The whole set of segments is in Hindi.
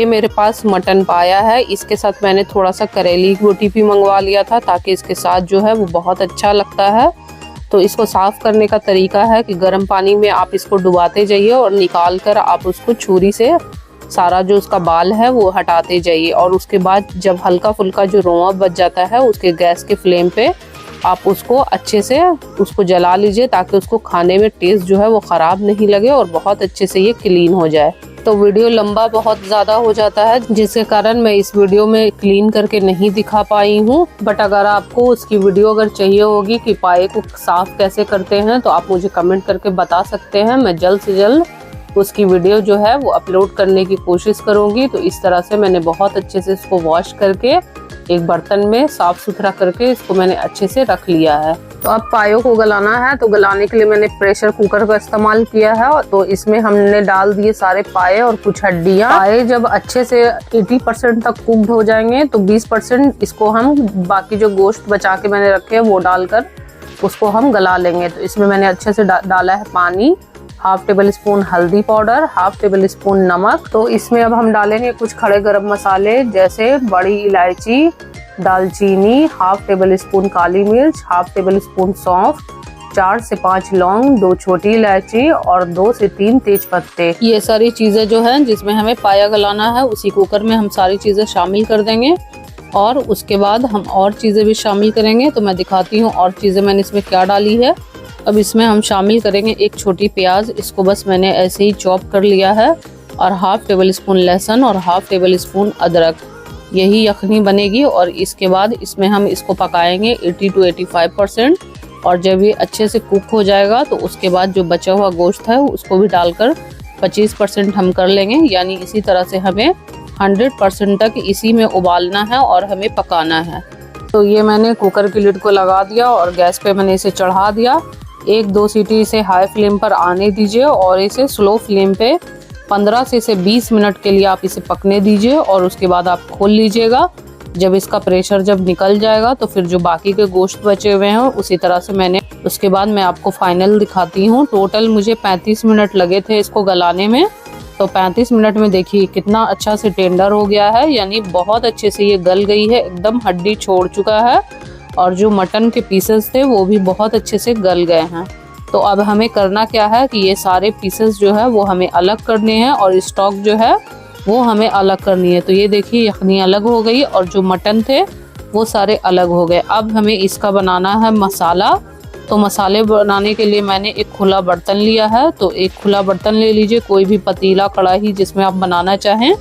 ये मेरे पास मटन पाया है, इसके साथ मैंने थोड़ा सा करेली बोटी भी मंगवा लिया था ताकि इसके साथ जो है वो बहुत अच्छा लगता है। तो इसको साफ करने का तरीका है कि गर्म पानी में आप इसको डुबाते जाइए और निकाल कर आप उसको छुरी से सारा जो उसका बाल है वो हटाते जाइए। और उसके बाद जब हल्का फुल्का जो रोआ बच जाता है उसके गैस के फ्लेम पे आप उसको अच्छे से उसको जला लीजिए ताकि उसको खाने में टेस्ट जो है वो ख़राब नहीं लगे और बहुत अच्छे से ये क्लीन हो जाए। तो वीडियो लंबा बहुत ज़्यादा हो जाता है जिसके कारण मैं इस वीडियो में क्लीन करके नहीं दिखा पाई हूँ। बट अगर आपको उसकी वीडियो अगर चाहिए होगी कि पाए को साफ़ कैसे करते हैं तो आप मुझे कमेंट करके बता सकते हैं। मैं जल्द से जल्द उसकी वीडियो जो है वो अपलोड करने की कोशिश करूँगी। तो इस तरह से मैंने बहुत अच्छे से इसको वॉश करके एक बर्तन में साफ सुथरा करके इसको मैंने अच्छे से रख लिया है। तो अब पायों को गलाना है, तो गलाने के लिए मैंने प्रेशर कुकर का इस्तेमाल किया है। तो इसमें हमने डाल दिए सारे पाए और कुछ हड्डियां। पाए जब अच्छे से 80% तक कुक्ड हो जाएंगे तो 20% इसको हम बाकी जो गोश्त बचा के मैंने रखे हैं वो डालकर उसको हम गला लेंगे। तो इसमें मैंने अच्छे से डाला है पानी, हाफ टेबल स्पून हल्दी पाउडर, हाफ टेबल स्पून नमक। तो इसमें अब हम डालेंगे कुछ खड़े गरम मसाले जैसे बड़ी इलायची, दालचीनी, हाफ टेबल स्पून काली मिर्च, हाफ टेबल स्पून सौंफ, 4 से 5 लौंग, 2 छोटी इलायची और 2 से 3 तेज पत्ते। ये सारी चीजें जो हैं जिसमें हमें पाया गलाना है उसी कुकर में हम सारी चीजें शामिल कर देंगे और उसके बाद हम और चीजें भी शामिल करेंगे। तो मैं दिखाती हूँ और चीजें मैंने इसमें क्या डाली है। अब इसमें हम शामिल करेंगे एक छोटी प्याज, इसको बस मैंने ऐसे ही चॉप कर लिया है, और हाफ टेबल स्पून लहसुन और हाफ टेबल स्पून अदरक। यही यखनी बनेगी और इसके बाद इसमें हम इसको पकाएंगे 80 to 85%। और जब ये अच्छे से कुक हो जाएगा तो उसके बाद जो बचा हुआ गोश्त है उसको भी डालकर 25% हम कर लेंगे। यानी इसी तरह से हमें 100% तक इसी में उबालना है और हमें पकाना है। तो ये मैंने कुकर की लिड को लगा दिया और गैस पे मैंने इसे चढ़ा दिया। 1-2 सीटी इसे हाई फ्लेम पर आने दीजिए और इसे स्लो फ्लेम पे 15 से 20 मिनट के लिए आप इसे पकने दीजिए। और उसके बाद आप खोल लीजिएगा। जब इसका प्रेशर जब निकल जाएगा तो फिर जो बाकी के गोश्त बचे हुए हैं उसी तरह से मैंने उसके बाद मैं आपको फाइनल दिखाती हूँ। टोटल मुझे 35 मिनट लगे थे इसको गलाने में। तो 35 मिनट में देखिए कितना अच्छा से टेंडर हो गया है, यानी बहुत अच्छे से ये गल गई है, एकदम हड्डी छोड़ चुका है और जो मटन के पीसेस थे वो भी बहुत अच्छे से गल गए हैं। तो अब हमें करना क्या है कि ये सारे पीसेस जो है वो हमें अलग करने हैं और स्टॉक जो है वो हमें अलग करनी है। तो ये देखिए यखनी अलग हो गई और जो मटन थे वो सारे अलग हो गए। अब हमें इसका बनाना है मसाला। तो मसाले बनाने के लिए मैंने एक खुला बर्तन लिया है। तो एक खुला बर्तन ले लीजिए, कोई भी पतीला कढ़ाई जिसमें आप बनाना चाहें।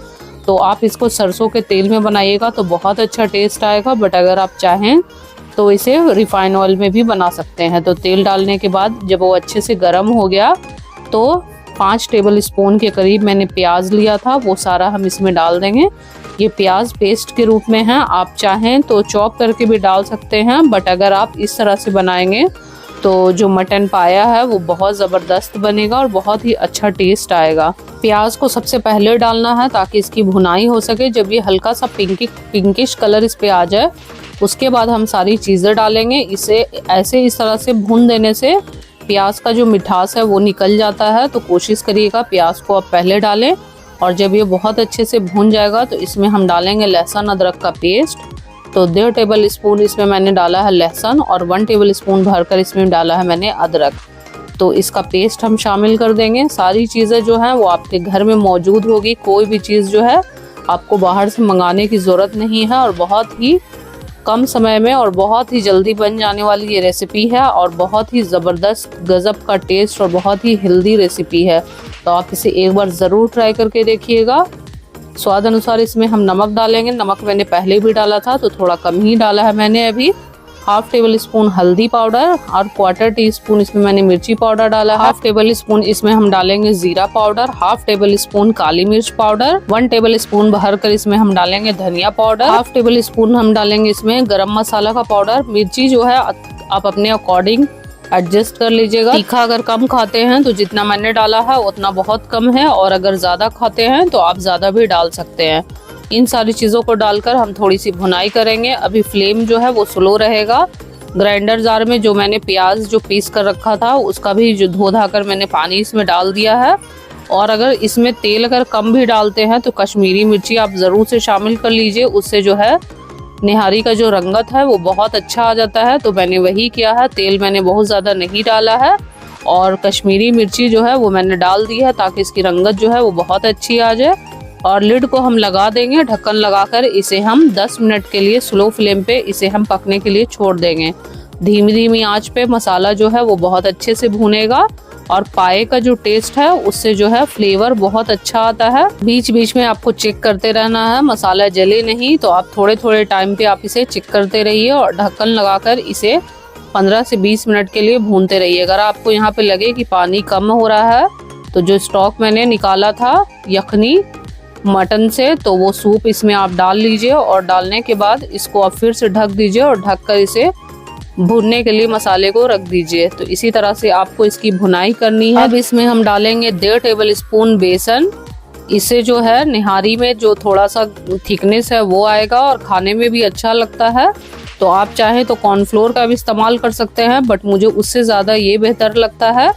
तो आप इसको सरसों के तेल में बनाइएगा तो बहुत अच्छा टेस्ट आएगा। बट अगर आप चाहें तो इसे रिफाइन ऑयल में भी बना सकते हैं। तो तेल डालने के बाद जब वो अच्छे से गर्म हो गया तो 5 टेबल स्पून के करीब मैंने प्याज लिया था, वो सारा हम इसमें डाल देंगे। ये प्याज पेस्ट के रूप में है, आप चाहें तो चॉप करके भी डाल सकते हैं। बट अगर आप इस तरह से बनाएंगे तो जो मटन पाया है वो बहुत ज़बरदस्त बनेगा और बहुत ही अच्छा टेस्ट आएगा। प्याज को सबसे पहले डालना है ताकि इसकी भुनाई हो सके। जब ये हल्का सा पिंकिश कलर इस पे आ जाए उसके बाद हम सारी चीज़ें डालेंगे। इसे ऐसे इस तरह से भून देने से प्याज का जो मिठास है वो निकल जाता है। तो कोशिश करिएगा प्याज को आप पहले डालें। और जब ये बहुत अच्छे से भून जाएगा तो इसमें हम डालेंगे लहसुन अदरक का पेस्ट। तो 1.5 टेबल स्पून इसमें मैंने डाला है लहसुन और 1 टेबल स्पून भरकर इसमें डाला है मैंने अदरक। तो इसका पेस्ट हम शामिल कर देंगे। सारी चीज़ें जो हैं वो आपके घर में मौजूद होगी। कोई भी चीज़ जो है आपको बाहर से मंगाने की ज़रूरत नहीं है और बहुत ही कम समय में और बहुत ही जल्दी बन जाने वाली ये रेसिपी है और बहुत ही ज़बरदस्त गज़ब का टेस्ट और बहुत ही हेल्दी रेसिपी है। तो आप इसे एक बार ज़रूर ट्राई करके देखिएगा। स्वाद अनुसार इसमें हम नमक डालेंगे। नमक मैंने पहले भी डाला था तो थोड़ा कम ही डाला है मैंने अभी। हाफ टेबल स्पून हल्दी पाउडर और 1/4 टीस्पून इसमें मैंने मिर्ची पाउडर डाला है। हाफ टेबल स्पून इसमें हम डालेंगे जीरा पाउडर, हाफ टेबल स्पून काली मिर्च पाउडर, 1 टेबल स्पून भरकर इसमें हम डालेंगे धनिया पाउडर, हाफ टेबल स्पून हम डालेंगे इसमें गरम मसाला का पाउडर। मिर्ची जो है आप अपने अकॉर्डिंग एडजस्ट कर लीजिएगा। तीखा अगर कम खाते हैं तो जितना मैंने डाला है उतना बहुत कम है, और अगर ज़्यादा खाते हैं तो आप ज़्यादा भी डाल सकते हैं। इन सारी चीज़ों को डालकर हम थोड़ी सी भुनाई करेंगे। अभी फ्लेम जो है वो स्लो रहेगा। ग्राइंडर जार में जो मैंने प्याज जो पीस कर रखा था उसका भी जो धो धाकर मैंने पानी इसमें डाल दिया है और अगर इसमें तेल अगर कम भी डालते हैं तो कश्मीरी मिर्ची आप ज़रूर से शामिल कर लीजिए, उससे जो है निहारी का जो रंगत है वो बहुत अच्छा आ जाता है। तो मैंने वही किया है, तेल मैंने बहुत ज़्यादा नहीं डाला है और कश्मीरी मिर्ची जो है वो मैंने डाल दी है ताकि इसकी रंगत जो है वो बहुत अच्छी आ जाए। और लिड को हम लगा देंगे, ढक्कन लगाकर इसे हम 10 मिनट के लिए स्लो फ्लेम पे इसे हम पकने के लिए छोड़ देंगे। धीमी धीमी आंच पे मसाला जो है वो बहुत अच्छे से भुनेगा और पाए का जो टेस्ट है उससे जो है फ्लेवर बहुत अच्छा आता है। बीच बीच में आपको चेक करते रहना है, मसाला जले नहीं, तो आप थोड़े थोड़े टाइम पे आप इसे चेक करते रहिए और ढक्कन लगाकर इसे 15 से 20 मिनट के लिए भूनते रहिए। अगर आपको यहाँ पे लगे कि पानी कम हो रहा है तो जो स्टॉक मैंने निकाला था यखनी मटन से, तो वो सूप इसमें आप डाल लीजिए और डालने के बाद इसको आप फिर से ढक दीजिए और ढककर इसे भुनने के लिए मसाले को रख दीजिए। तो इसी तरह से आपको इसकी भुनाई करनी है। अब इसमें हम डालेंगे 1.5 टेबल स्पून बेसन। इससे जो है निहारी में जो थोड़ा सा थिकनेस है वो आएगा और खाने में भी अच्छा लगता है। तो आप चाहें तो कॉर्नफ्लोर का भी इस्तेमाल कर सकते हैं, बट मुझे उससे ज़्यादा ये बेहतर लगता है।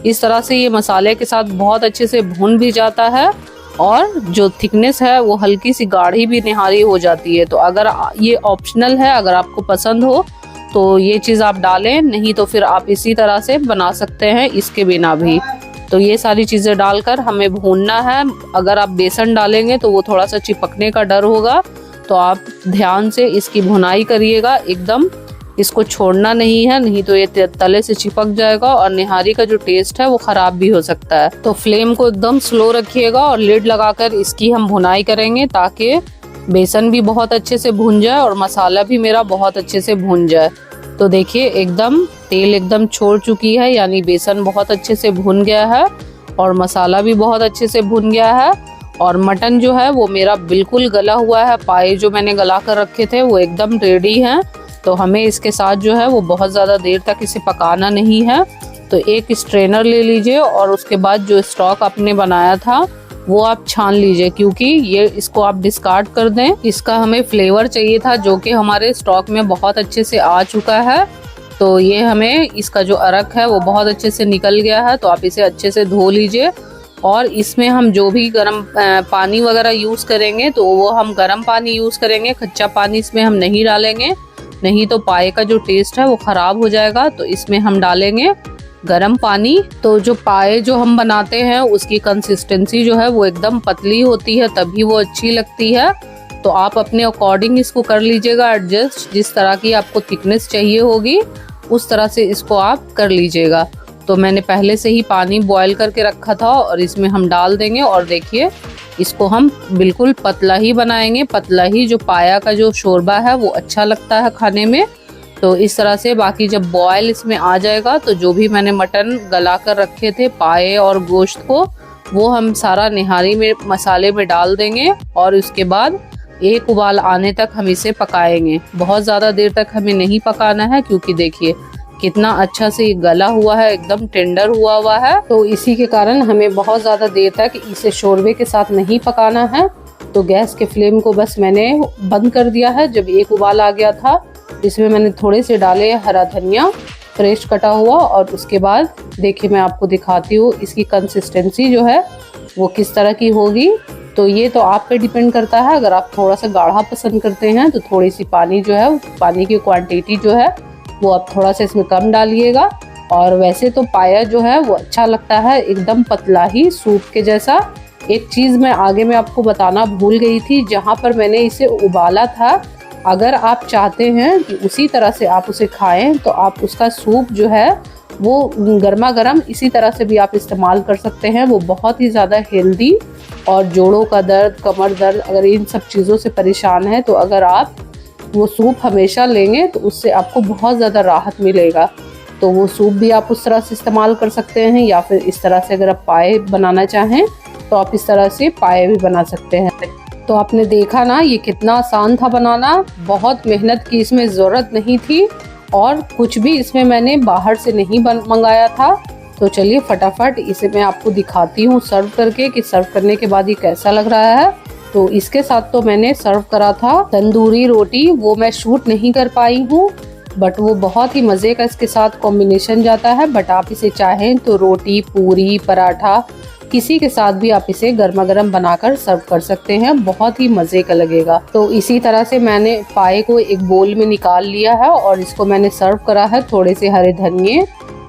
इस तरह से ये मसाले के साथ बहुत अच्छे से भुन भी जाता है और जो थिकनेस है वो हल्की सी गाढ़ी भी निहारी हो जाती है। तो अगर ये ऑप्शनल है, अगर आपको पसंद हो तो ये चीज़ आप डालें, नहीं तो फिर आप इसी तरह से बना सकते हैं इसके बिना भी। तो ये सारी चीज़ें डालकर हमें भूनना है। अगर आप बेसन डालेंगे तो वो थोड़ा सा चिपकने का डर होगा, तो आप ध्यान से इसकी भुनाई करिएगा, एकदम इसको छोड़ना नहीं है, नहीं तो ये तले से चिपक जाएगा और निहारी का जो टेस्ट है वो ख़राब भी हो सकता है। तो फ्लेम को एकदम स्लो रखिएगा और लिड लगाकर इसकी हम भुनाई करेंगे ताकि बेसन भी बहुत अच्छे से भुन जाए और मसाला भी मेरा बहुत अच्छे से भुन जाए। तो देखिए एकदम तेल एकदम छोड़ चुकी है, यानी बेसन बहुत अच्छे से भुन गया है और मसाला भी बहुत अच्छे से भुन गया है और मटन जो है वो मेरा बिल्कुल गला हुआ है। पाए जो मैंने गला कर रखे थे वो एकदम रेडी हैं। तो हमें इसके साथ जो है वो बहुत ज़्यादा देर तक इसे पकाना नहीं है। तो एक स्ट्रेनर ले लीजिए और उसके बाद जो स्टॉक आपने बनाया था वो आप छान लीजिए, क्योंकि ये इसको आप डिस्कार्ड कर दें। इसका हमें फ्लेवर चाहिए था जो कि हमारे स्टॉक में बहुत अच्छे से आ चुका है। तो ये हमें इसका जो अरक है वो बहुत अच्छे से निकल गया है। तो आप इसे अच्छे से धो लीजिए और इसमें हम जो भी गर्म पानी वगैरह यूज़ करेंगे तो वो हम गर्म पानी यूज़ करेंगे, कच्चा पानी इसमें हम नहीं डालेंगे, नहीं तो पाए का जो टेस्ट है वो ख़राब हो जाएगा। तो इसमें हम डालेंगे गरम पानी। तो जो पाए जो हम बनाते हैं उसकी कंसिस्टेंसी जो है वो एकदम पतली होती है, तभी वो अच्छी लगती है। तो आप अपने अकॉर्डिंग इसको कर लीजिएगा एडजस्ट, जिस तरह की आपको थिकनेस चाहिए होगी उस तरह से इसको आप कर लीजिएगा। तो मैंने पहले से ही पानी बॉयल करके रखा था और इसमें हम डाल देंगे और देखिए इसको हम बिल्कुल पतला ही बनाएंगे। पतला ही जो पाया का जो शोरबा है वो अच्छा लगता है खाने में। तो इस तरह से बाकी जब बॉयल इसमें आ जाएगा तो जो भी मैंने मटन गला कर रखे थे पाए और गोश्त को, वो हम सारा निहारी में मसाले में डाल देंगे और उसके बाद एक उबाल आने तक हम इसे पकाएंगे। बहुत ज़्यादा देर तक हमें नहीं पकाना है, क्योंकि देखिए कितना अच्छा से ये गला हुआ है, एकदम टेंडर हुआ है। तो इसी के कारण हमें बहुत ज़्यादा देर तक इसे शोरबे के साथ नहीं पकाना है। तो गैस के फ्लेम को बस मैंने बंद कर दिया है। जब एक उबाल आ गया था इसमें मैंने थोड़े से डाले हरा धनिया फ्रेश कटा हुआ और उसके बाद देखिए मैं आपको दिखाती हूँ इसकी कंसिस्टेंसी जो है वो किस तरह की होगी। तो ये तो आप पे डिपेंड करता है, अगर आप थोड़ा सा गाढ़ा पसंद करते हैं तो थोड़ी सी पानी जो है, पानी की क्वांटिटी जो है वो आप थोड़ा सा इसमें कम डालिएगा। और वैसे तो पाया जो है वो अच्छा लगता है, एकदम पतला ही सूप के जैसा। एक चीज़ मैं आगे में आपको बताना भूल गई थी, जहाँ पर मैंने इसे उबाला था, अगर आप चाहते हैं कि उसी तरह से आप उसे खाएं तो आप उसका सूप जो है वो गर्मा गर्म इसी तरह से भी आप इस्तेमाल कर सकते हैं। वो बहुत ही ज़्यादा हेल्दी, और जोड़ों का दर्द, कमर दर्द, अगर इन सब चीज़ों से परेशान है तो अगर आप वो सूप हमेशा लेंगे तो उससे आपको बहुत ज़्यादा राहत मिलेगा। तो वो सूप भी आप उस तरह से इस्तेमाल कर सकते हैं, या फिर इस तरह से अगर आप पाए बनाना चाहें तो आप इस तरह से पाए भी बना सकते हैं। तो आपने देखा ना ये कितना आसान था बनाना, बहुत मेहनत की इसमें ज़रूरत नहीं थी और कुछ भी इसमें मैंने बाहर से नहीं मंगाया था। तो चलिए फटाफट इसे मैं आपको दिखाती हूँ सर्व करके कि सर्व करने के बाद ये कैसा लग रहा है। तो इसके साथ तो मैंने सर्व करा था तंदूरी रोटी, वो मैं शूट नहीं कर पाई हूँ, बट वो बहुत ही मज़े का इसके साथ कॉम्बिनेशन जाता है। बट आप इसे चाहें तो रोटी, पूरी, पराठा किसी के साथ भी आप इसे गर्मा गर्म बनाकर सर्व कर सकते हैं, बहुत ही मजे का लगेगा। तो इसी तरह से मैंने पाए को एक बोल में निकाल लिया है और इसको मैंने सर्व करा है थोड़े से हरे धनिये,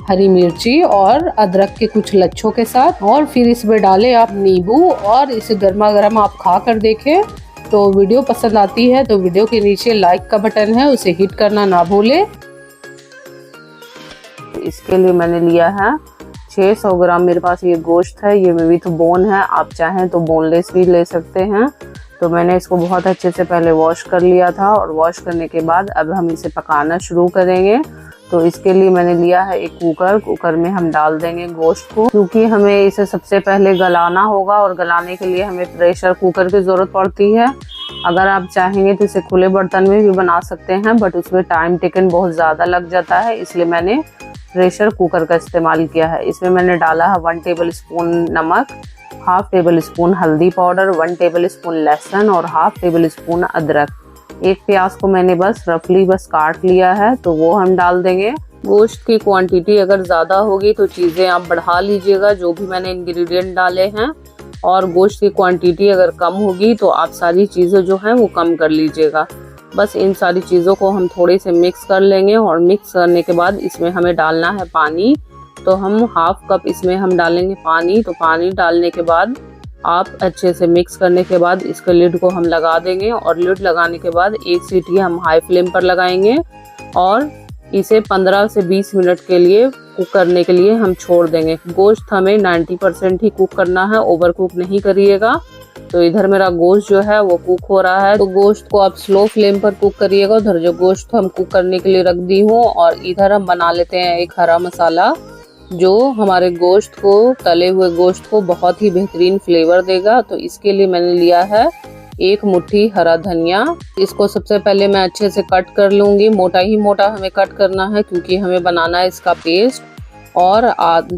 हरी मिर्ची और अदरक के कुछ लच्छों के साथ। और फिर इसमें डाले आप नींबू और इसे गर्मा गर्म आप खा कर देखें। तो वीडियो पसंद आती है तो वीडियो के नीचे लाइक का बटन है, उसे हिट करना ना भूले। इसके लिए मैंने लिया है 600 ग्राम मेरे पास ये गोश्त है, ये विथ बोन है, आप चाहें तो बोनलेस भी ले सकते हैं। तो मैंने इसको बहुत अच्छे से पहले वॉश कर लिया था और वॉश करने के बाद अब हम इसे पकाना शुरू करेंगे। तो इसके लिए मैंने लिया है एक कुकर में हम डाल देंगे गोश्त को, क्योंकि हमें इसे सबसे पहले गलाना होगा और गलाने के लिए हमें प्रेशर कुकर की ज़रूरत पड़ती है। अगर आप चाहेंगे तो इसे खुले बर्तन में भी बना सकते हैं, बट उसमें टाइम टेकन बहुत ज़्यादा लग जाता है, इसलिए मैंने प्रेशर कुकर का इस्तेमाल किया है। इसमें मैंने डाला है 1 टेबल स्पून नमक, 1/2 टेबल स्पून हल्दी पाउडर, 1 टेबल स्पून लहसुन और 1/2 टेबल स्पून अदरक। एक प्याज को मैंने बस रफली काट लिया है, तो वो हम डाल देंगे। गोश्त की क्वांटिटी अगर ज़्यादा होगी तो चीज़ें आप बढ़ा लीजिएगा, जो भी मैंने इंग्रेडिएंट डाले हैं। और गोश्त की क्वांटिटी अगर कम होगी तो आप सारी चीज़ें जो हैं वो कम कर लीजिएगा। बस इन सारी चीज़ों को हम थोड़े से मिक्स कर लेंगे और मिक्स करने के बाद इसमें हमें डालना है पानी। तो हम 1/2 कप इसमें हम डालेंगे पानी। तो पानी डालने के बाद आप अच्छे से मिक्स करने के बाद इसके लिड को हम लगा देंगे और लिड लगाने के बाद एक सीटी हम हाई फ्लेम पर लगाएंगे और इसे 15 से 20 मिनट के लिए कुक करने के लिए हम छोड़ देंगे। गोश्त हमें 90% ही कुक करना है, ओवर कुक नहीं करिएगा। तो इधर मेरा गोश्त जो है वो कुक हो रहा है, तो गोश्त को आप स्लो फ्लेम पर कुक करिएगा। उधर जो गोश्त हम कुक करने के लिए रख दी हूँ और इधर हम बना लेते हैं एक हरा मसाला, जो हमारे गोश्त को, तले हुए गोश्त को बहुत ही बेहतरीन फ्लेवर देगा। तो इसके लिए मैंने लिया है 1 मुट्ठी हरा धनिया। इसको सबसे पहले मैं अच्छे से कट कर लूँगी, मोटा ही मोटा हमें कट करना है क्योंकि हमें बनाना है इसका पेस्ट। और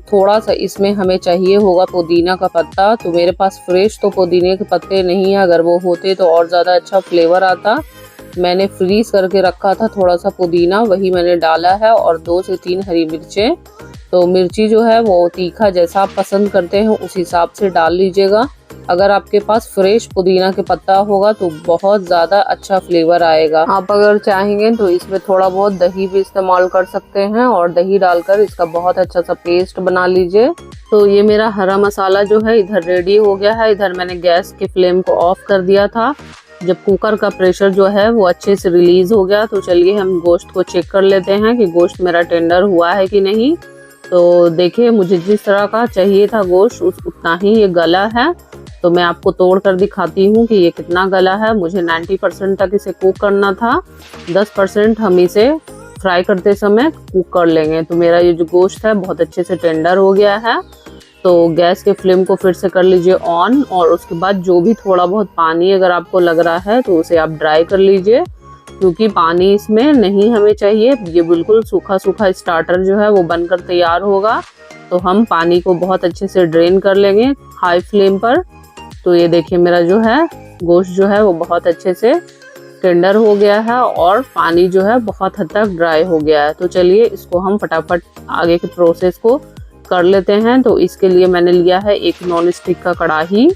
थोड़ा सा इसमें हमें चाहिए होगा पुदीना का पत्ता। तो मेरे पास फ्रेश तो पुदीने के पत्ते नहीं है, अगर वो होते तो और ज़्यादा अच्छा फ्लेवर आता। मैंने फ्रीज करके रखा था थोड़ा सा पुदीना, वही मैंने डाला है। और 2 से 3 हरी मिर्चें। तो मिर्ची जो है वो तीखा जैसा आप पसंद करते हैं उस हिसाब से डाल लीजिएगा। अगर आपके पास फ्रेश पुदीना के पत्ता होगा तो बहुत ज़्यादा अच्छा फ्लेवर आएगा। आप अगर चाहेंगे तो इसमें थोड़ा बहुत दही भी इस्तेमाल कर सकते हैं और दही डालकर इसका बहुत अच्छा सा पेस्ट बना लीजिए। तो ये मेरा हरा मसाला जो है इधर रेडी हो गया है। इधर मैंने गैस की फ्लेम को ऑफ कर दिया था। जब कुकर का प्रेशर जो है वो अच्छे से रिलीज हो गया, तो चलिए हम गोश्त को चेक कर लेते हैं कि गोश्त मेरा टेंडर हुआ है कि नहीं। तो देखिए, मुझे जिस तरह का चाहिए था गोश्त उतना ही ये गला है। तो मैं आपको तोड़ कर दिखाती हूँ कि ये कितना गला है। मुझे 90% तक इसे कुक करना था, 10% हम इसे फ्राई करते समय कुक कर लेंगे। तो मेरा ये जो गोश्त है बहुत अच्छे से टेंडर हो गया है। तो गैस के फ्लेम को फिर से कर लीजिए ऑन, और उसके बाद जो भी थोड़ा बहुत पानी अगर आपको लग रहा है तो उसे आप ड्राई कर लीजिए, क्योंकि पानी इसमें नहीं हमें चाहिए। ये बिल्कुल सूखा सूखा स्टार्टर जो है वो बनकर तैयार होगा। तो हम पानी को बहुत अच्छे से ड्रेन कर लेंगे हाई फ्लेम पर। तो ये देखिए, मेरा जो है गोश्त जो है वो बहुत अच्छे से टेंडर हो गया है और पानी जो है बहुत हद तक ड्राई हो गया है। तो चलिए इसको हम फटाफट आगे के प्रोसेस को कर लेते हैं। तो इसके लिए मैंने लिया है एक नॉन स्टिक का कढ़ाई।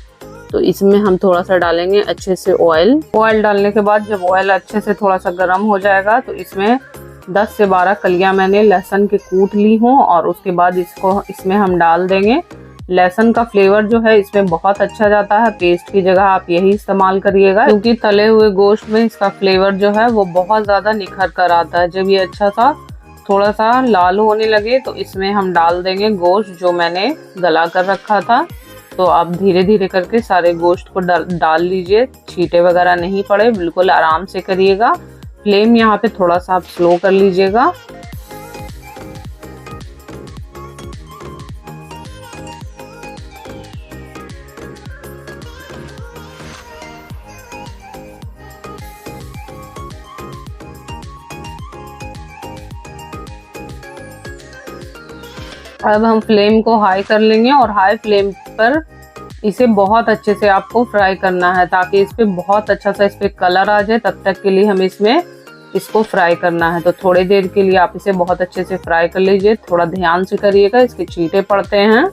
तो इसमें हम थोड़ा सा डालेंगे अच्छे से ऑयल। ऑयल डालने के बाद जब ऑयल अच्छे से थोड़ा सा गर्म हो जाएगा तो इसमें 10 से 12 कलियां मैंने लहसुन के कूट ली हूँ और उसके बाद इसको इसमें हम डाल देंगे। लहसुन का फ्लेवर जो है इसमें बहुत अच्छा जाता है, पेस्ट की जगह आप यही इस्तेमाल करिएगा, क्योंकि तले हुए गोश्त में इसका फ्लेवर जो है वो बहुत ज़्यादा निखर कर आता है। जब ये अच्छा सा थोड़ा सा लाल होने लगे तो इसमें हम डाल देंगे गोश्त जो मैंने गला कर रखा था। तो आप धीरे धीरे करके सारे गोश्त को डाल लीजिए, छींटे वगैरह नहीं पड़े, बिल्कुल आराम से करिएगा। फ्लेम यहाँ पे थोड़ा सा आप स्लो कर लीजिएगा। अब हम फ्लेम को हाई कर लेंगे और हाई फ्लेम पर इसे बहुत अच्छे से आपको फ्राई करना है, ताकि इस पे बहुत अच्छा सा इस पे कलर आ जाए। तब तक के लिए हमें इसको फ्राई करना है। तो थोड़ी देर के लिए आप इसे बहुत अच्छे से फ्राई कर लीजिए, थोड़ा ध्यान से करिएगा, इसके छींटे पड़ते हैं।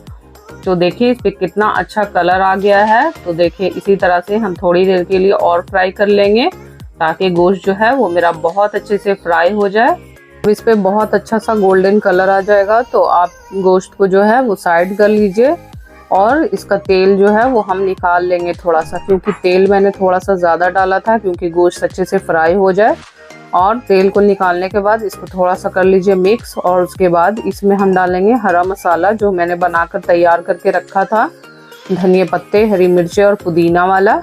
तो देखिए इस पे कितना अच्छा कलर आ गया है। तो देखिए इसी तरह से हम थोड़ी देर के लिए और फ्राई कर लेंगे ताकि गोश्त जो है वो मेरा बहुत अच्छे से फ्राई हो जाए। इस पे बहुत अच्छा सा गोल्डन कलर आ जाएगा तो आप गोश्त को जो है वो साइड कर लीजिए और इसका तेल जो है वो हम निकाल लेंगे थोड़ा सा, क्योंकि तेल मैंने थोड़ा सा ज़्यादा डाला था क्योंकि गोश्त अच्छे से फ्राई हो जाए। और तेल को निकालने के बाद इसको थोड़ा सा कर लीजिए मिक्स, और उसके बाद इसमें हम डालेंगे हरा मसाला जो मैंने बनाकर तैयार करके रखा था, धनिया पत्ते, हरी मिर्ची और पुदीना वाला।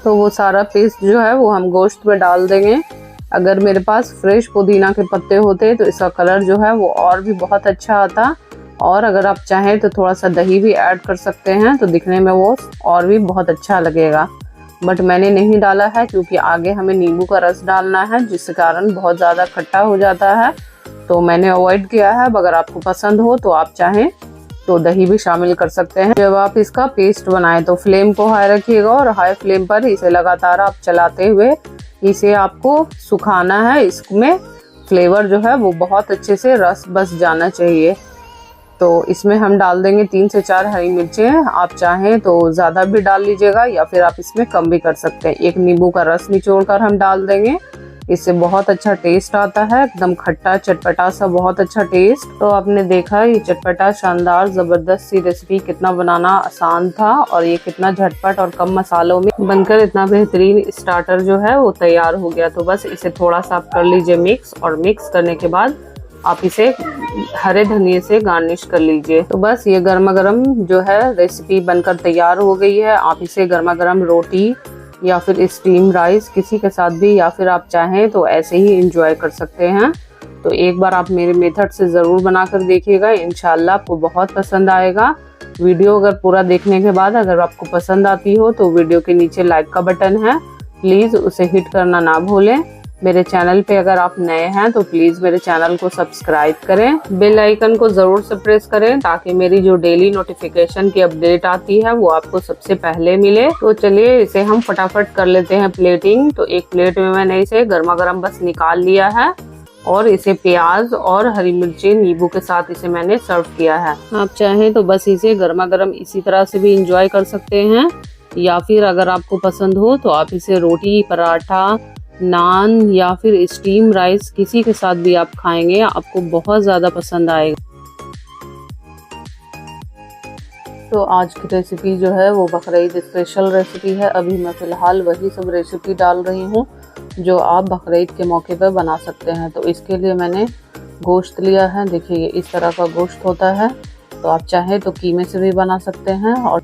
तो वो सारा पेस्ट जो है वो हम गोश्त में डाल देंगे। अगर मेरे पास फ्रेश पुदीना के पत्ते होते तो इसका कलर जो है वो और भी बहुत अच्छा आता, और अगर आप चाहें तो थोड़ा सा दही भी ऐड कर सकते हैं तो दिखने में वो और भी बहुत अच्छा लगेगा। बट मैंने नहीं डाला है क्योंकि आगे हमें नींबू का रस डालना है जिस कारण बहुत ज़्यादा खट्टा हो जाता है, तो मैंने अवॉइड किया है। अगर आपको पसंद हो तो आप चाहें तो दही भी शामिल कर सकते हैं। जब आप इसका पेस्ट बनाएं तो फ्लेम को हाई रखिएगा और हाई फ्लेम पर इसे लगातार आप चलाते हुए इसे आपको सुखाना है। इसमें फ्लेवर जो है वो बहुत अच्छे से रस बस जाना चाहिए। तो इसमें हम डाल देंगे 3 से 4 हरी मिर्चें। आप चाहें तो ज़्यादा भी डाल लीजिएगा या फिर आप इसमें कम भी कर सकते हैं। एक नींबू का रस निचोड़ कर हम डाल देंगे, इससे बहुत अच्छा टेस्ट आता है, एकदम खट्टा चटपटा सा बहुत अच्छा टेस्ट। तो आपने देखा ये चटपटा शानदार ज़बरदस्त सी रेसिपी कितना बनाना आसान था और ये कितना झटपट और कम मसालों में बनकर इतना बेहतरीन स्टार्टर जो है वो तैयार हो गया। तो बस इसे थोड़ा सा आप कर लीजिए मिक्स, और मिक्स करने के बाद आप इसे हरे धनिए से गार्निश कर लीजिए। तो बस ये गर्मा गर्म जो है रेसिपी बनकर तैयार हो गई है। आप इसे गर्मा गर्म रोटी या फिर स्टीम राइस किसी के साथ भी, या फिर आप चाहें तो ऐसे ही एंजॉय कर सकते हैं। तो एक बार आप मेरे मेथड से ज़रूर बनाकर देखिएगा, इंशाल्लाह आपको बहुत पसंद आएगा। वीडियो अगर पूरा देखने के बाद अगर आपको पसंद आती हो तो वीडियो के नीचे लाइक का बटन है, प्लीज़ उसे हिट करना ना भूलें। मेरे चैनल पे अगर आप नए हैं तो प्लीज़ मेरे चैनल को सब्सक्राइब करें, बेल आइकन को ज़रूर से प्रेस करें ताकि मेरी जो डेली नोटिफिकेशन की अपडेट आती है वो आपको सबसे पहले मिले। तो चलिए इसे हम फटाफट कर लेते हैं प्लेटिंग। तो एक प्लेट में मैंने इसे गर्मा गर्म बस निकाल लिया है और इसे प्याज और हरी मिर्ची नींबू के साथ इसे मैंने सर्व किया है। आप चाहें तो बस इसे गर्मा गर्म इसी तरह से भी इंजॉय कर सकते हैं, या फिर अगर आपको पसंद हो तो आप इसे रोटी, पराठा, नान या फिर स्टीम राइस किसी के साथ भी आप खाएंगे, आपको बहुत ज़्यादा पसंद आएगा। तो आज की रेसिपी जो है वो बकरीद स्पेशल रेसिपी है। अभी मैं फ़िलहाल वही सब रेसिपी डाल रही हूँ जो आप बकरीद के मौके पर बना सकते हैं। तो इसके लिए मैंने गोश्त लिया है, देखिए ये इस तरह का गोश्त होता है। तो आप चाहे तो कीमे से भी बना सकते हैं और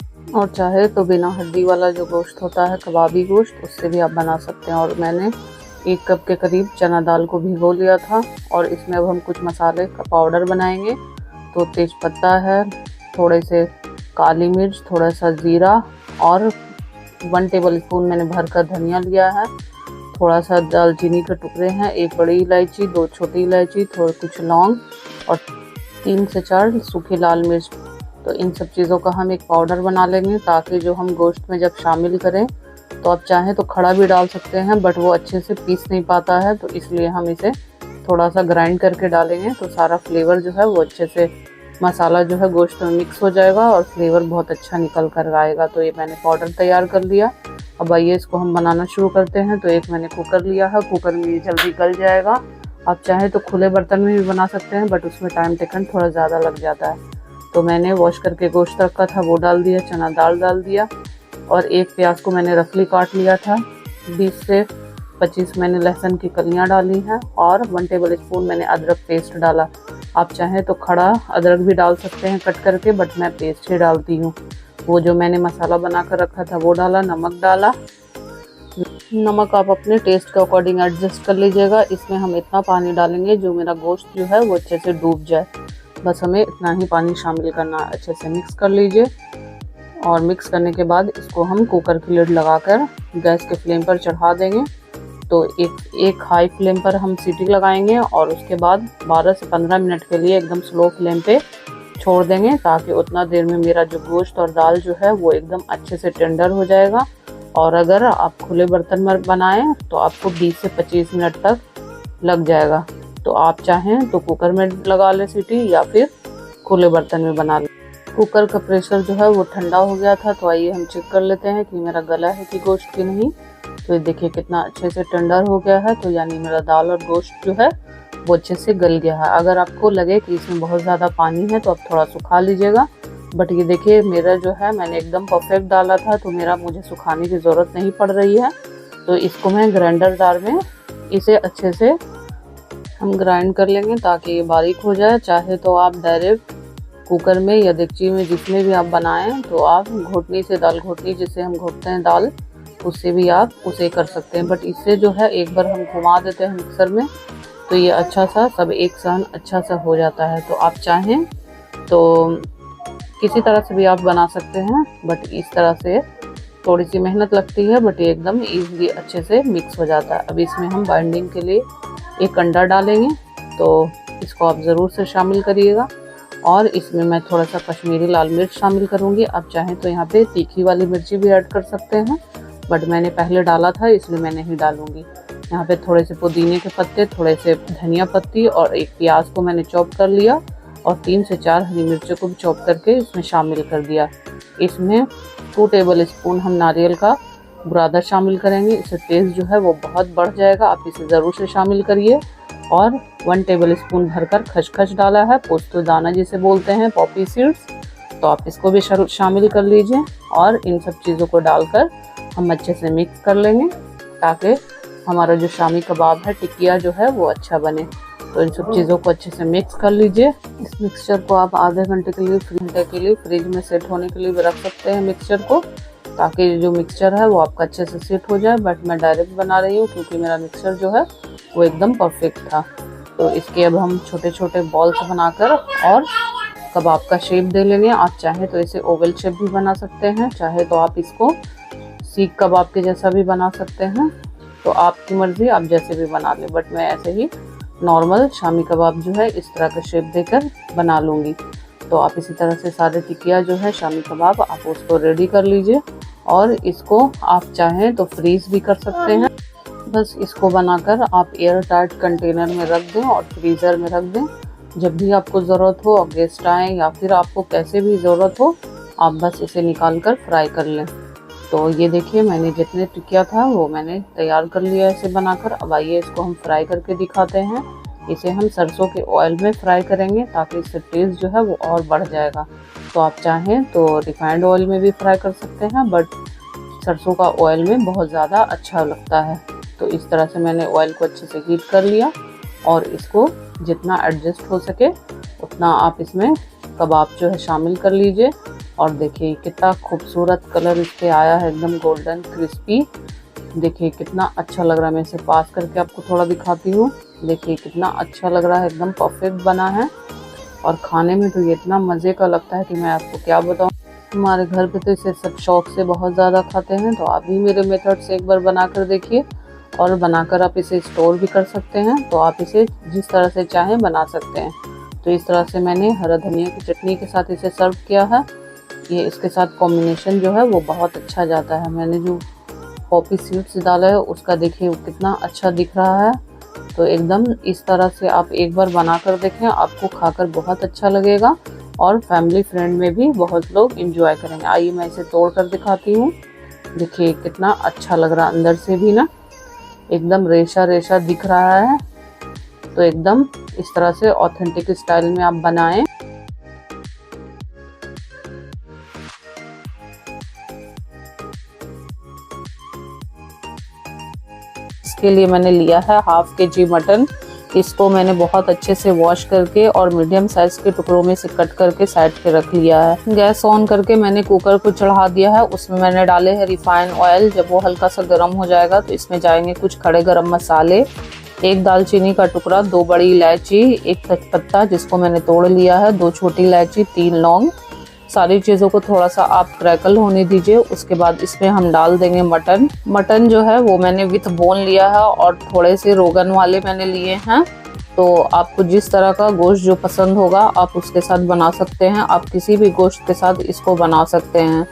चाहे तो बिना हड्डी वाला जो गोश्त होता है कबाबी गोश्त, उससे भी आप बना सकते हैं। और मैंने 1 कप के करीब चना दाल को भिगो लिया था और इसमें अब हम कुछ मसाले का पाउडर बनाएंगे। तो तेज पत्ता है, थोड़े से काली मिर्च, थोड़ा सा ज़ीरा और 1 टेबल स्पून मैंने भरकर धनिया लिया है, थोड़ा सा दालचीनी के टुकड़े हैं, 1 बड़ी इलायची, 2 छोटी इलायची, थोड़ा कुछ लौंग और 3 से 4 सूखी लाल मिर्च। तो इन सब चीज़ों का हम एक पाउडर बना लेंगे ताकि जो हम गोश्त में जब शामिल करें तो आप चाहें तो खड़ा भी डाल सकते हैं, बट वो अच्छे से पीस नहीं पाता है, तो इसलिए हम इसे थोड़ा सा ग्राइंड करके डालेंगे। तो सारा फ्लेवर जो है वो अच्छे से मसाला जो है गोश्त में मिक्स हो जाएगा और फ्लेवर बहुत अच्छा निकल कर आएगा। तो ये मैंने पाउडर तैयार कर लिया। अब आइए इसको हम बनाना शुरू करते हैं। तो एक मैंने कुकर लिया है, कुकर में ये जल्दी गल जाएगा। आप चाहें तो खुले बर्तन में भी बना सकते हैं, बट उसमें टाइम टेकन थोड़ा ज़्यादा लग जाता है। तो मैंने वॉश करके गोश्त रखा था वो डाल दिया, चना दाल डाल दिया और एक प्याज को मैंने रफली काट लिया था, 20 से 25 मैंने लहसुन की कलियां डाली हैं और 1 टेबल स्पून मैंने अदरक पेस्ट डाला। आप चाहें तो खड़ा अदरक भी डाल सकते हैं कट करके, बट मैं पेस्ट ही डालती हूँ। वो जो मैंने मसाला बना कर रखा था वो डाला, नमक डाला। नमक आप अपने टेस्ट के अकॉर्डिंग एडजस्ट कर लीजिएगा। इसमें हम इतना पानी डालेंगे जो मेरा गोश्त जो है वो अच्छे से डूब जाए, बस हमें इतना ही पानी शामिल करना। अच्छे से मिक्स कर लीजिए और मिक्स करने के बाद इसको हम कुकर की लिड लगाकर गैस के फ्लेम पर चढ़ा देंगे। तो एक हाई फ्लेम पर हम सीटी लगाएंगे और उसके बाद 12 से 15 मिनट के लिए एकदम स्लो फ्लेम पे छोड़ देंगे ताकि उतना देर में मेरा जो गोश्त और दाल जो है वो एकदम अच्छे से टेंडर हो जाएगा। और अगर आप खुले बर्तन में बनाएं तो आपको 20 से 25 मिनट तक लग जाएगा। तो आप चाहें तो कुकर में लगा लें सीटी या फिर खुले बर्तन में बना लें। कुकर का प्रेशर जो है वो ठंडा हो गया था, तो आइए हम चेक कर लेते हैं कि मेरा गला है कि गोश्त की नहीं। तो ये देखिए कितना अच्छे से टेंडर हो गया है। तो यानी मेरा दाल और गोश्त जो है वो अच्छे से गल गया है। अगर आपको लगे कि इसमें बहुत ज़्यादा पानी है तो आप थोड़ा सुखा लीजिएगा। बट ये देखिए मेरा जो है मैंने एकदम परफेक्ट डाला था, तो मुझे सुखाने की ज़रूरत नहीं पड़ रही है। तो इसको मैं ग्राइंडर जार में इसे अच्छे से हम ग्राइंड कर लेंगे ताकि ये बारीक हो जाए। चाहे तो आप डायरेक्ट कुकर में या डेगची में जिसमें भी आप बनाएं तो आप घोटनी से, दाल घोटनी जिससे हम घोटते हैं दाल, उससे भी आप उसे कर सकते हैं। बट इससे जो है एक बार हम घुमा देते हैं मिक्सर में तो ये अच्छा सा सब एक साथ अच्छा सा हो जाता है। तो आप चाहें तो किसी तरह से भी आप बना सकते हैं, बट इस तरह से थोड़ी सी मेहनत लगती है, बट ये एकदम ईज़िली अच्छे से मिक्स हो जाता है। अब इसमें हम बाइंडिंग के लिए एक अंडा डालेंगे, तो इसको आप ज़रूर से शामिल करिएगा। और इसमें मैं थोड़ा सा कश्मीरी लाल मिर्च शामिल करूँगी। आप चाहें तो यहाँ पे तीखी वाली मिर्ची भी ऐड कर सकते हैं, बट मैंने पहले डाला था इसलिए मैं नहीं डालूँगी। यहाँ पे थोड़े से पुदीने के पत्ते, थोड़े से धनिया पत्ती और एक प्याज को मैंने चॉप कर लिया और 3 से 4 हरी मिर्चों को भी चॉप करके इसमें शामिल कर दिया। इसमें 2 टेबल स्पून हम नारियल का बुरादा शामिल करेंगे। इससे टेस्ट जो है वो बहुत बढ़ जाएगा, आप इसे ज़रूर से शामिल करिए। और 1 टेबल स्पून भरकर खसखस डाला है, पोस्तो दाना जिसे बोलते हैं, पॉपी सीड्स, तो आप इसको भी शामिल कर लीजिए। और इन सब चीज़ों को डालकर हम अच्छे से मिक्स कर लेंगे ताकि हमारा जो शामी कबाब है, टिकिया जो है वो अच्छा बने। तो इन सब चीज़ों को अच्छे से मिक्स कर लीजिए। इस मिक्सचर को आप आधे घंटे के लिए फ्रिज में सेट होने के लिए भी रख सकते हैं मिक्सचर को, ताकि जो मिक्सचर है वो आपका अच्छे से सेट हो जाए। बट मैं डायरेक्ट बना रही हूँ क्योंकि मेरा मिक्सचर जो है वो एकदम परफेक्ट था। तो इसके अब हम छोटे छोटे बॉल्स बनाकर और कबाब का शेप दे लेंगे। आप चाहे तो इसे ओवल शेप भी बना सकते हैं, चाहे तो आप इसको सीख कबाब के जैसा भी बना सकते हैं। तो आपकी मर्ज़ी, आप जैसे भी बना लें। बट मैं ऐसे ही नॉर्मल शामी कबाब जो है इस तरह का शेप देकर बना लूँगी। तो आप इसी तरह से सारे टिकिया जो है शामी कबाब आप उसको रेडी कर लीजिए। और इसको आप चाहें तो फ्रीज भी कर सकते हैं। बस इसको बनाकर आप एयर टाइट कंटेनर में रख दें और फ्रीज़र में रख दें। जब भी आपको ज़रूरत हो, और गेस्ट आएँ या फिर आपको कैसे भी ज़रूरत हो, आप बस इसे निकाल कर फ्राई कर लें। तो ये देखिए मैंने जितने टिकिया था वो मैंने तैयार कर लिया है इसे बनाकर। अब आइए इसको हम फ्राई करके दिखाते हैं। इसे हम सरसों के ऑयल में फ्राई करेंगे ताकि इससे टेस्ट जो है वो और बढ़ जाएगा। तो आप चाहें तो रिफाइंड ऑयल में भी फ्राई कर सकते हैं, बट सरसों का ऑयल में बहुत ज़्यादा अच्छा लगता है। तो इस तरह से मैंने ऑयल को अच्छे से हीट कर लिया और इसको जितना एडजस्ट हो सके उतना आप इसमें कबाब जो है शामिल कर लीजिए। और देखिए कितना खूबसूरत कलर इसके आया है, एकदम गोल्डन क्रिस्पी। देखिए कितना अच्छा लग रहा है। मैं इसे पास करके आपको थोड़ा दिखाती हूँ। देखिए कितना अच्छा लग रहा है, एकदम परफेक्ट बना है। और खाने में तो ये इतना मज़े का लगता है कि मैं आपको क्या बताऊँ। हमारे घर पे तो इसे सब शौक से बहुत ज़्यादा खाते हैं। तो आप भी मेरे मेथड से एक बार बना कर देखिए, और बनाकर आप इसे स्टोर भी कर सकते हैं। तो आप इसे जिस तरह से चाहें बना सकते हैं। तो इस तरह से मैंने हरा धनिया की चटनी के साथ इसे सर्व किया है। ये इसके साथ कॉम्बिनेशन जो है वो बहुत अच्छा जाता है। मैंने जो पॉपी सीड्स डाला है उसका देखिए कितना अच्छा दिख रहा है। तो एकदम इस तरह से आप एक बार बना कर देखें, आपको खाकर बहुत अच्छा लगेगा और फैमिली फ्रेंड में भी बहुत लोग एंजॉय करेंगे। आइए मैं इसे तोड़ कर दिखाती हूँ। देखिए कितना अच्छा लग रहा है, अंदर से भी ना एकदम रेशा रेशा दिख रहा है। तो एकदम इस तरह से ऑथेंटिक स्टाइल में आप बनाएं। इसके लिए मैंने लिया है ½ kg मटन। इसको मैंने बहुत अच्छे से वॉश करके और मीडियम साइज के टुकड़ों में से कट करके साइड पे रख लिया है। गैस ऑन करके मैंने कुकर को चढ़ा दिया है। उसमें मैंने डाले हैं रिफाइंड ऑयल। जब वो हल्का सा गर्म हो जाएगा तो इसमें जाएंगे कुछ खड़े गरम मसाले, 1 दालचीनी का टुकड़ा, 2 बड़ी इलायची, 1 तेजपत्ता जिसको मैंने तोड़ लिया है, 2 छोटी इलायची, 3 लौंग। सारी चीज़ों को थोड़ा सा आप क्रैकल होने दीजिए। उसके बाद इसमें हम डाल देंगे मटन जो है वो मैंने विथ बोन लिया है और थोड़े से रोगन वाले मैंने लिए हैं। तो आपको जिस तरह का गोश्त जो पसंद होगा आप उसके साथ बना सकते हैं। आप किसी भी गोश्त के साथ इसको बना सकते हैं।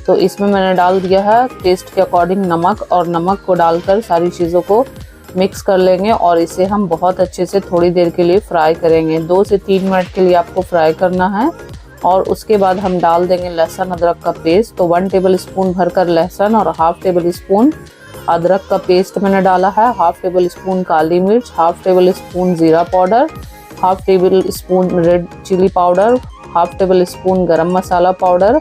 तो इसमें मैंने डाल दिया है टेस्ट के अकॉर्डिंग नमक, और नमक को डालकर सारी चीज़ों को मिक्स कर लेंगे और इसे हम बहुत अच्छे से थोड़ी देर के लिए फ्राई करेंगे। 2 से 3 मिनट के लिए आपको फ्राई करना है। और उसके बाद हम डाल देंगे लहसुन अदरक का पेस्ट। तो 1 टेबल स्पून भरकर लहसुन और हाफ टेबल स्पून अदरक का पेस्ट मैंने डाला है। हाफ टेबल स्पून काली मिर्च, हाफ टेबल स्पून जीरा powder, half table spoon red chilli powder, half table spoon garam masala powder.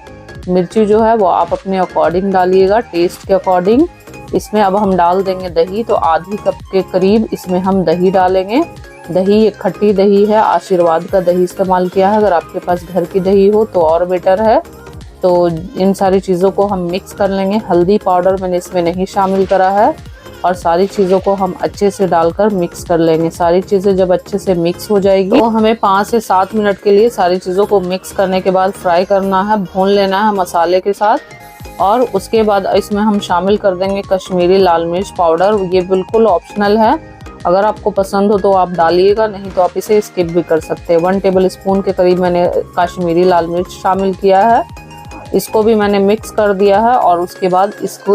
मिर्ची जो है वो आप अपने अकॉर्डिंग डालिएगा, टेस्ट के अकॉर्डिंग। इसमें अब हम डाल देंगे दही। तो आधी कप के करीब इसमें हम दही डालेंगे। दही एक खट्टी दही है, आशीर्वाद का दही इस्तेमाल किया है। अगर आपके पास घर की दही हो तो और बेटर है। तो इन सारी चीज़ों को हम मिक्स कर लेंगे। हल्दी पाउडर मैंने इसमें नहीं शामिल करा है। और सारी चीज़ों को हम अच्छे से डालकर मिक्स कर लेंगे। सारी चीज़ें जब अच्छे से मिक्स हो जाएगी तो हमें 5 से 7 मिनट के लिए सारी चीज़ों को मिक्स करने के बाद फ्राई करना है, भून लेना है मसाले के साथ। और उसके बाद इसमें हम शामिल कर देंगे कश्मीरी लाल मिर्च पाउडर। ये बिल्कुल ऑप्शनल है, अगर आपको पसंद हो तो आप डालिएगा, नहीं तो आप इसे स्किप भी कर सकते हैं। 1 टेबल स्पून के करीब मैंने कश्मीरी लाल मिर्च शामिल किया है। इसको भी मैंने मिक्स कर दिया है। और उसके बाद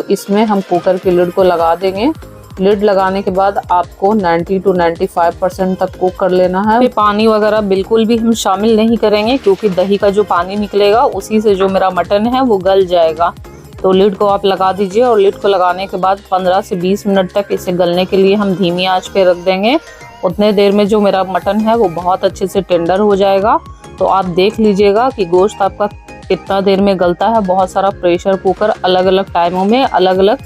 इसमें हम कुकर की लिड को लगा देंगे। लिड लगाने के बाद आपको 90 to 95% तक कुक कर लेना है। पानी वगैरह बिल्कुल भी हम शामिल नहीं करेंगे, क्योंकि दही का जो पानी निकलेगा उसी से जो मेरा मटन है वो गल जाएगा। तो लिड को आप लगा दीजिए और लिड को लगाने के बाद 15 से 20 मिनट तक इसे गलने के लिए हम धीमी आंच पे रख देंगे। उतने देर में जो मेरा मटन है वो बहुत अच्छे से टेंडर हो जाएगा। तो आप देख लीजिएगा कि गोश्त आपका कितना देर में गलता है। बहुत सारा प्रेशर कुकर अलग अलग टाइमों में अलग अलग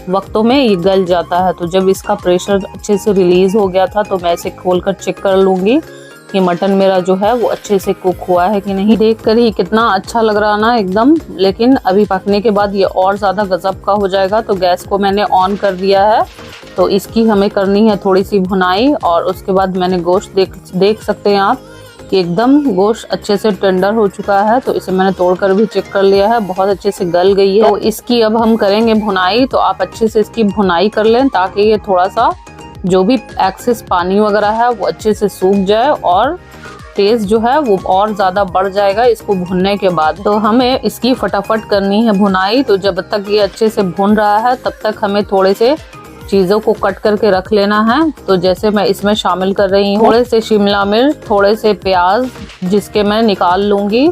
वक्तों में ये गल जाता है। तो जब इसका प्रेशर अच्छे से रिलीज हो गया था तो मैं इसे खोलकर चेक कर लूँगी कि मटन मेरा जो है वो अच्छे से कुक हुआ है कि नहीं। देखकर ही कितना अच्छा लग रहा ना एकदम। लेकिन अभी पकने के बाद ये और ज़्यादा गजब का हो जाएगा। तो गैस को मैंने ऑन कर दिया है। तो इसकी हमें करनी है थोड़ी सी भुनाई। और उसके बाद मैंने गोश्त देख सकते हैं आप कि एकदम गोश्त अच्छे से टेंडर हो चुका है। तो इसे मैंने तोड़कर भी चेक कर लिया है, बहुत अच्छे से गल गई है। तो इसकी अब हम करेंगे भुनाई। तो आप अच्छे से इसकी भुनाई कर लें ताकि ये थोड़ा सा जो भी एक्सेस पानी वगैरह है वो अच्छे से सूख जाए और टेस्ट जो है वो और ज़्यादा बढ़ जाएगा इसको भुनने के बाद। तो हमें इसकी फटाफट करनी है भुनाई। तो जब तक ये अच्छे से भुन रहा है तब तक हमें थोड़े से चीज़ों को कट करके रख लेना है। तो जैसे मैं इसमें शामिल कर रही हूँ थोड़े से शिमला मिर्च, थोड़े से प्याज जिसके मैं निकाल लूँगी,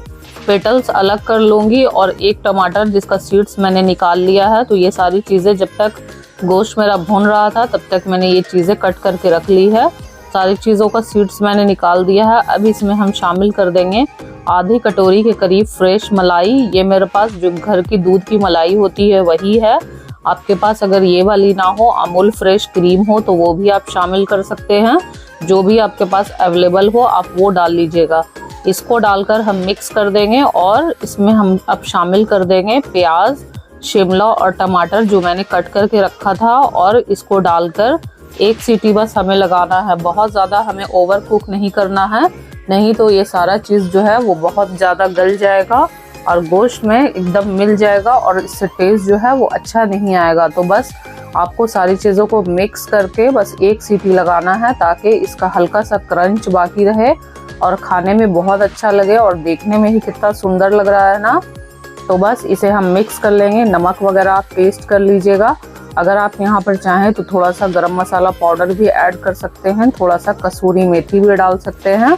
पेटल्स अलग कर लूँगी, और एक टमाटर जिसका सीड्स मैंने निकाल लिया है। तो ये सारी चीज़ें जब तक गोश्त मेरा भून रहा था तब तक मैंने ये चीज़ें कट करके रख ली है। सारी चीज़ों का सीड्स मैंने निकाल दिया है। अब इसमें हम शामिल कर देंगे आधी कटोरी के करीब फ्रेश मलाई। ये मेरे पास जो घर की दूध की मलाई होती है वही है। आपके पास अगर ये वाली ना हो, अमूल फ्रेश क्रीम हो, तो वो भी आप शामिल कर सकते हैं। जो भी आपके पास अवेलेबल हो आप वो डाल लीजिएगा। इसको डालकर हम मिक्स कर देंगे और इसमें हम अब शामिल कर देंगे प्याज, शिमला और टमाटर जो मैंने कट करके रखा था। और इसको डालकर 1 सीटी बस हमें लगाना है। बहुत ज़्यादा हमें ओवर कुक नहीं करना है, नहीं तो ये सारा चीज़ जो है वो बहुत ज़्यादा गल जाएगा और गोश्त में एकदम मिल जाएगा और इससे टेस्ट जो है वो अच्छा नहीं आएगा। तो बस आपको सारी चीज़ों को मिक्स करके बस 1 सीटी लगाना है ताकि इसका हल्का सा क्रंच बाकी रहे और खाने में बहुत अच्छा लगे और देखने में ही कितना सुंदर लग रहा है ना। तो बस इसे हम मिक्स कर लेंगे। नमक वगैरह आप टेस्ट कर लीजिएगा। अगर आप यहाँ पर चाहें तो थोड़ा सा गरम मसाला पाउडर भी ऐड कर सकते हैं, थोड़ा सा कसूरी मेथी भी डाल सकते हैं,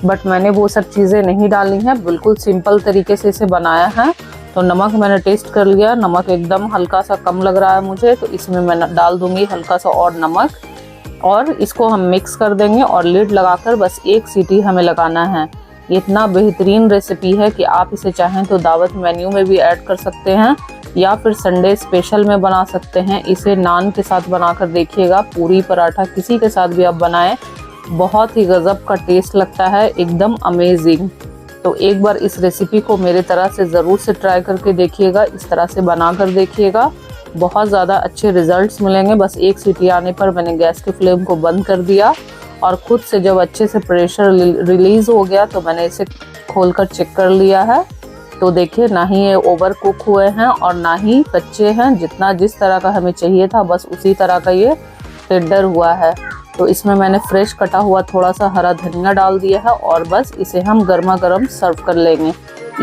बट मैंने वो सब चीज़ें नहीं डाली हैं। बिल्कुल सिंपल तरीके से इसे बनाया है। तो नमक मैंने टेस्ट कर लिया, नमक एकदम हल्का सा कम लग रहा है मुझे, तो इसमें मैं डाल दूंगी हल्का सा और नमक और इसको हम मिक्स कर देंगे और लिड लगाकर बस 1 सीटी हमें लगाना है। इतना बेहतरीन रेसिपी है कि आप इसे चाहें तो दावत मेन्यू में भी ऐड कर सकते हैं या फिर संडे स्पेशल में बना सकते हैं। इसे नान के साथ बनाकर देखिएगा, पूरी पराठा किसी के साथ भी आप बनाएं, बहुत ही गजब का टेस्ट लगता है, एकदम अमेजिंग। तो एक बार इस रेसिपी को मेरे तरह से ज़रूर से ट्राई करके देखिएगा, इस तरह से बना कर देखिएगा, बहुत ज़्यादा अच्छे रिजल्ट्स मिलेंगे। बस 1 सीटी आने पर मैंने गैस के फ्लेम को बंद कर दिया और खुद से जब अच्छे से प्रेशर रिलीज़ हो गया तो मैंने इसे खोलकर चेक कर लिया है। तो देखिए, ना ही ये ओवर कुक हुए हैं और ना ही कच्चे हैं, जिस तरह का हमें चाहिए था बस उसी तरह का ये टेंडर हुआ है। तो तो इसमें मैंने फ्रेश कटा हुआ थोड़ा सा हरा धनिया डाल दिया है और बस इसे हम गर्मा गर्म सर्व कर लेंगे।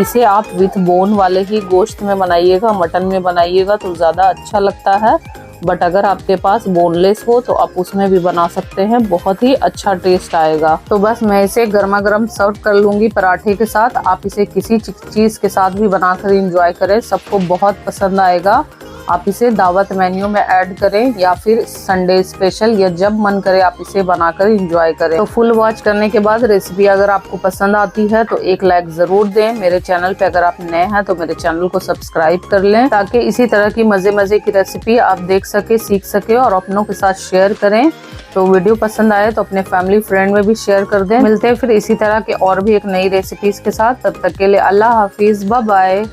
इसे आप विथ बोन वाले ही गोश्त में बनाइएगा, मटन में बनाइएगा तो ज़्यादा अच्छा लगता है, बट अगर आपके पास बोनलेस हो तो आप उसमें भी बना सकते हैं, बहुत ही अच्छा टेस्ट आएगा। तो बस मैं इसे गर्मा गर्म सर्व कर लूँगी पराठे के साथ। आप इसे किसी चीज़ के साथ भी बनाकर इंजॉय करें, सबको बहुत पसंद आएगा। आप इसे दावत मेन्यू में ऐड करें या फिर संडे स्पेशल, या जब मन करे आप इसे बनाकर एंजॉय करें। तो फुल वॉच करने के बाद रेसिपी अगर आपको पसंद आती है तो एक लाइक जरूर दें। मेरे चैनल पे अगर आप नए हैं तो मेरे चैनल को सब्सक्राइब कर लें, ताकि इसी तरह की मजे की रेसिपी आप देख सके, सीख सके और अपनों के साथ शेयर करें। तो वीडियो पसंद आए तो अपने फैमिली फ्रेंड में भी शेयर कर दें। मिलते हैं फिर इसी तरह के और भी एक नई रेसिपीज के साथ, तब तक के लिए अल्लाह हाफिज, बाय बाय।